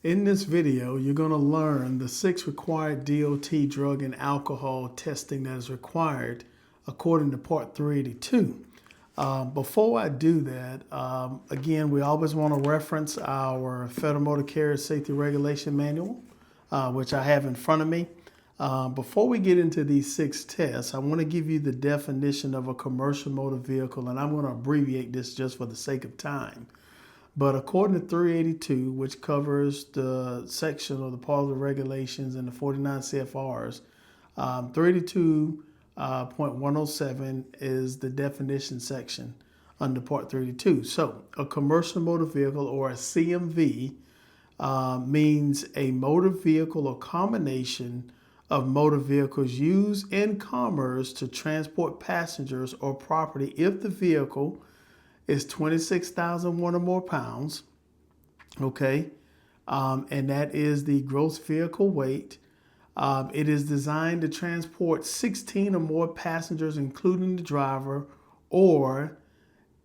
In this video, you're going to learn the 6 required DOT drug and alcohol testing that is required according to Part 382. Before I do that, again, we always want to reference our Federal Motor Carrier Safety Regulation Manual, which I have in front of me. Before we get into these 6 tests, I want to give you the definition of a commercial motor vehicle, and I'm going to abbreviate this just for the sake of time. But according to 382, which covers the section of the part of the regulations and the 49 CFRs, 382.107 is the definition section under Part 382. So a commercial motor vehicle, or a CMV, means a motor vehicle or combination of motor vehicles used in commerce to transport passengers or property if the vehicle is 26,001 or more pounds, okay? And that is the gross vehicle weight. It is designed to transport 16 or more passengers, including the driver, or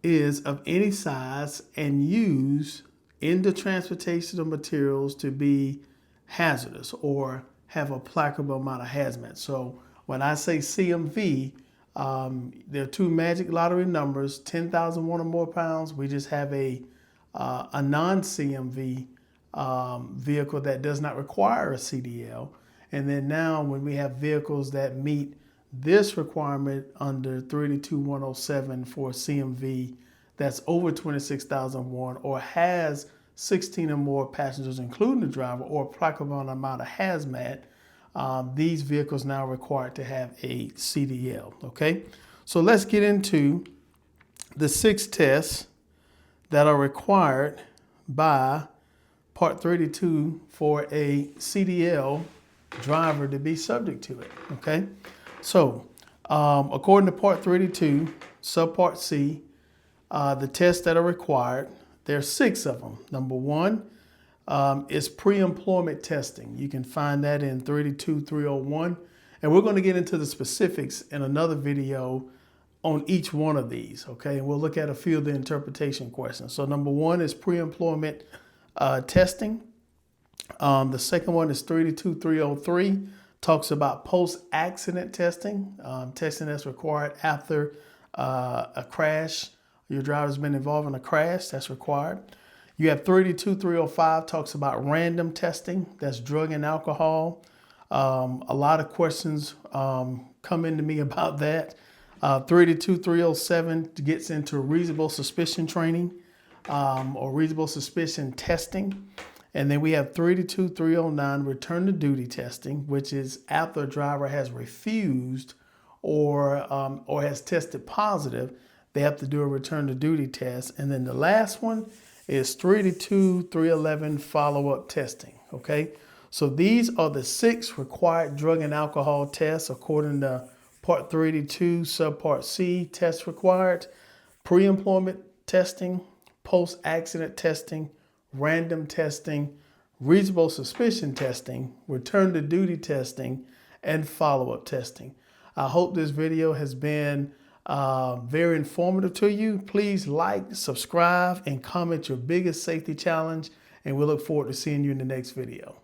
is of any size and used in the transportation of materials to be hazardous or have a applicable amount of hazmat. So when I say CMV, there are 2 magic lottery numbers, 10,001 or more pounds. We just have a non-CMV vehicle that does not require a CDL. And then now when we have vehicles that meet this requirement under 38107 for CMV that's over 26,001 or has 16 or more passengers, including the driver, or applicable amount of hazmat, these vehicles now are required to have a CDL, okay? So let's get into the 6 tests that are required by Part 32 for a CDL driver to be subject to it, okay? So according to Part 32, Subpart C, the tests that are required, there are 6 of them. Number 1 is pre-employment testing. You can find that in 32301. And we're going to get into the specifics in another video on each one of these, okay? And we'll look at a few of the interpretation questions. So number 1 is pre-employment testing. The second one is 32303, talks about post-accident testing, testing that's required after a crash. Your driver's been involved in a crash, that's required. You have 32305, talks about random testing, that's drug and alcohol. A lot of questions come into me about that. 32307 gets into reasonable suspicion training or reasonable suspicion testing. And then we have 32309, return to duty testing, which is after a driver has refused or has tested positive, they have to do a return to duty test. And then the last one is 32311, follow-up testing, okay? So these are the 6 required drug and alcohol tests according to Part 382, Subpart C, tests required: pre-employment testing, post-accident testing, random testing, reasonable suspicion testing, return to duty testing, and follow-up testing. I hope this video has been very informative to you. Please like, subscribe, and comment your biggest safety challenge, and we look forward to seeing you in the next video.